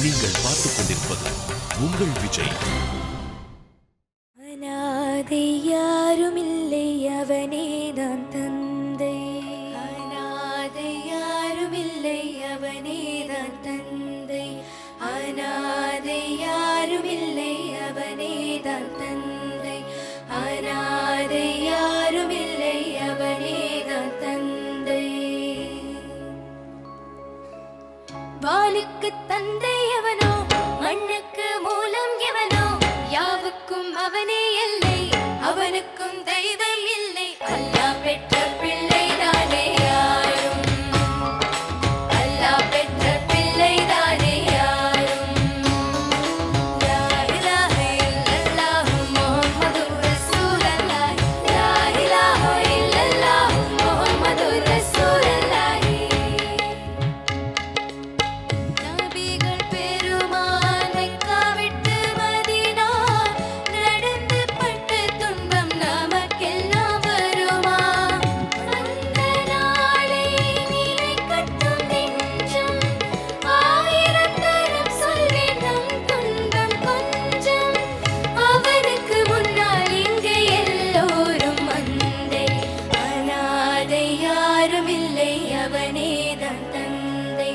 நீங்கள் பார்த்துக் கொண்டிருப்பது உங்கள் விஜய். அநாதை யாருமில்லை, அவனேதான் தந்தை. அநாதை யாருமில்லை, அவனேதான் தந்தை. அநாதை யாருமில்லை, அவனேதான் தந்தை. அநாதை யாருமில்லை, அவனேதான் தந்தை. வானுக்கு தந்தை எவனோ, மண்ணுக்கு மூலம் எவனோ, யாவுக்கும் அவனே எல்லை, அவனுக்கும் தெய்வம் இல்லை. அல்லாஹ் பெற்ற பிள்ளை தானே யாரும், அல்லாஹ் பெற்ற பிள்ளை தானே யாரும். லா இலாஹ இல்லல்லாஹ் முஹம்மதுர் ரசூலுல்லாஹ், லா இலாஹ இல்லல்லாஹ் முஹம்மதுர் ரசூலுல்லாஹ். நபிகள் பெருமான் மெக்கா விட்டு மதீனா நடந்து பட்ட துன்பம் நமக்கெல்லாம் வருமா? அந்த நாளை நிலை கட்டும் நெஞ்சம், ஆயிரம் தரம் சொல்வேன் நம் துன்பம் கொஞ்சம். அவனுக்கு முன்னால் இங்கே எல்லோரும் மந்தை. அநாதை யாருமில்லை, அவனேதான் தந்தை.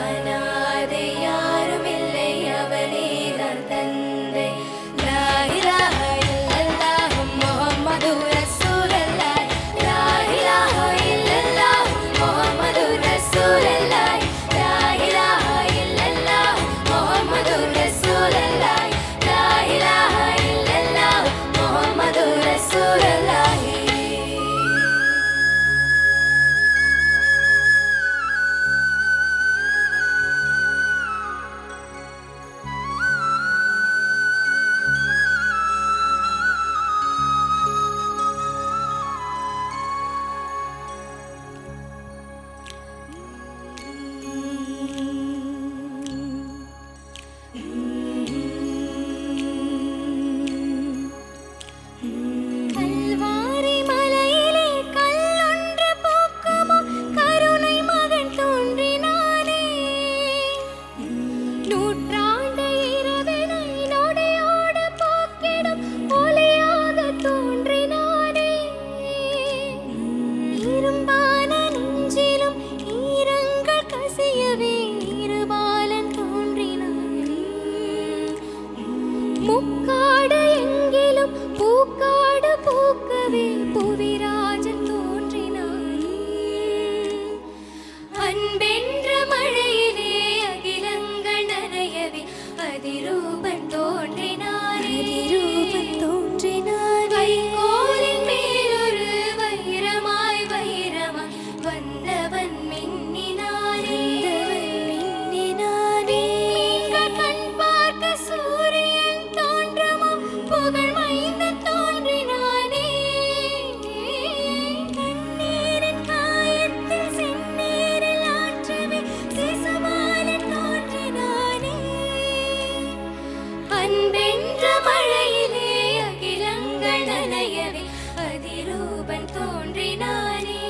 அநாதை யாருமில்லை, அவனேதான் தந்தை. லா இலாஹ இல்லல்லாஹ் முஹம்மதுர் ரசூலுல்லாஹ், லா இலாஹ இல்லல்லாஹ் முஹம்மதுர் ரசூலுல்லாஹ், லா இலாஹ இல்லல்லாஹ் முஹம்மதுர் ரசூலுல்லாஹ், லா இலாஹ இல்லல்லாஹ் முஹம்மதுர் ரசூலுல்லாஹ். கல்வாரி மலையிலே கல்லொன்று பூக்குமோ, கருணை மகன் தோன்றினானே. நூற்றாண்டு இரவினை நொடியோடு போக்கிடும் ஒளியாக தோன்றினானே. இரும்பான நெஞ்சிலும் ஈரங்கள் கசியவே இருபாலன் தோன்றினான். முக்காடு எங்கிலும் பூக்காடு பூக்கவே புவிராஜன் தோன்றினான். அன்பென்ற மழையிலே அகிலங்கள் நனையவே அதிரூபன் தோன்றினானே. அதிரூபன் தோன்றினான். வைக்கோலின் மேலொரு வைரமாய் வைரமாய் வந்தவன் மின்னினானே. நீங்கள் கண் பார்க்க சூரியன் தோன்றமோ, புகழ் மைந்தன் தோன்றினானே. கண்ணீரின் காயத்தில் செந்நீரில் ஆற்றவே சிசுபாலன் தோன்றினானே. அன்பென்ற மழையிலே அகிலங்கள் நனையவே அதிரூபன் தோன்றினானே.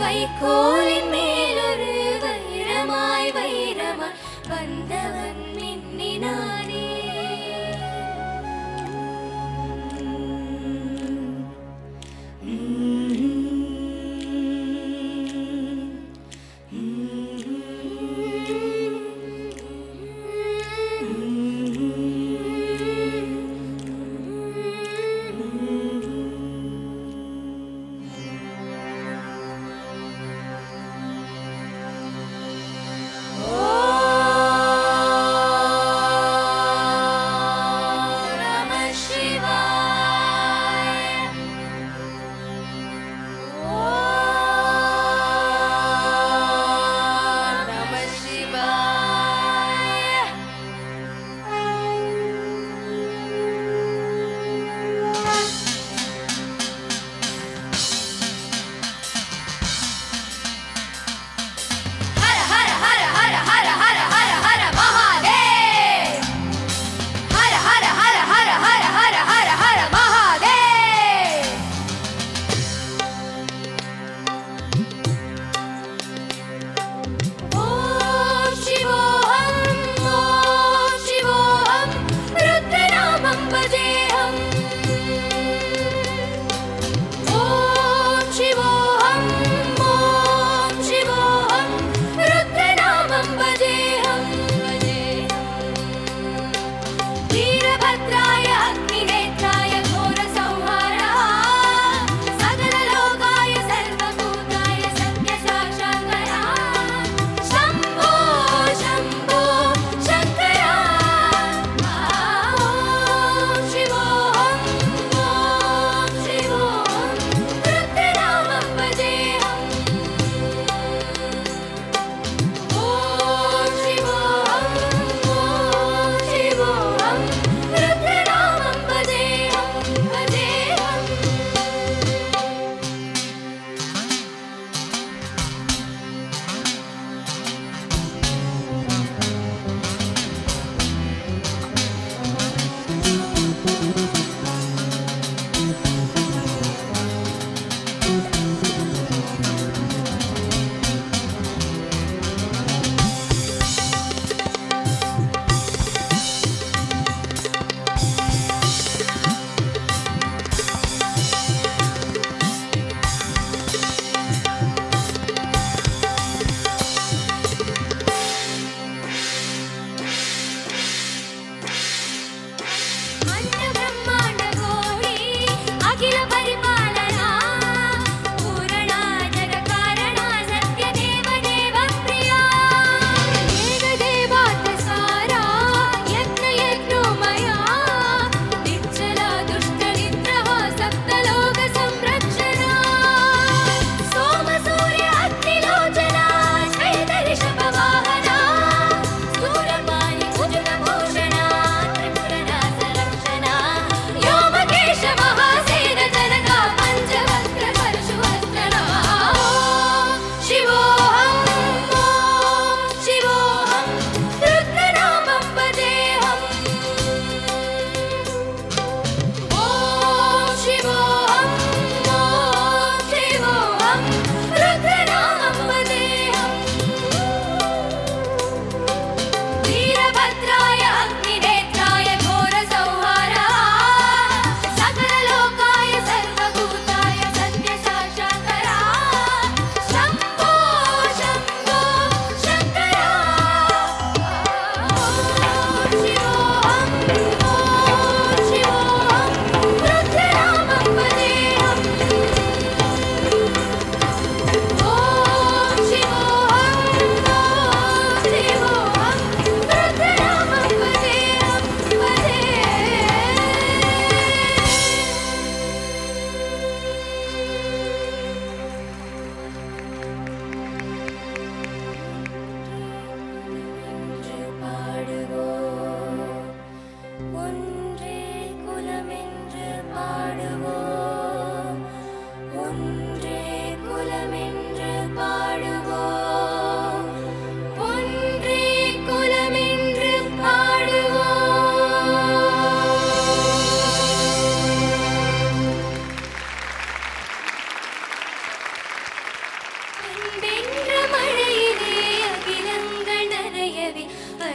வைக்கோலின் மேலொரு வைரமாய் வைரமாய் வந்தவன் மின்னினானே.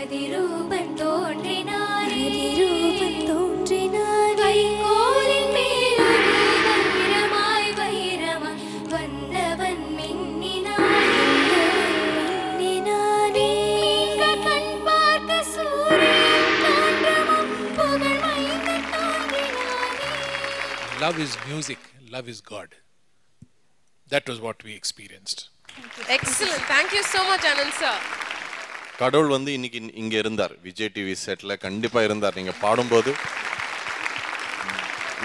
பிரதிரூபம் தோன்றினாரே வைக்கோலின் மேலொரு வைரமாய் வைரமாய் வந்தவன் மின்னினானே கண் பார்க்க சூரியன் தோன்றவும் புகழ் மைந்தன் தோன்றினானே. Love is music, love is God. That was what we experienced. Excellent. Thank you so much, Anand sir. கடவுள் வந்து இன்னைக்கு இங்க இருந்தார், விஜய் டிவி செட்ல கண்டிப்பா இருந்தார். நீங்க பாடும்போது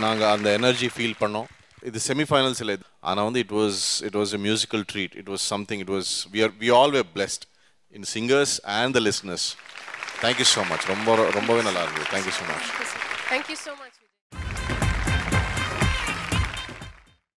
நாங்க அந்த எனர்ஜி ஃபீல் பண்ணோம். இது செமிஃபைனல்ஸ் இல்லை, ஆனால் வந்து it was a musical treat. It was something. We all were blessed in singers and the listeners. Thank you so much. ரொம்பவே நல்லா இருந்தது. Thank you so much. Thank you so much.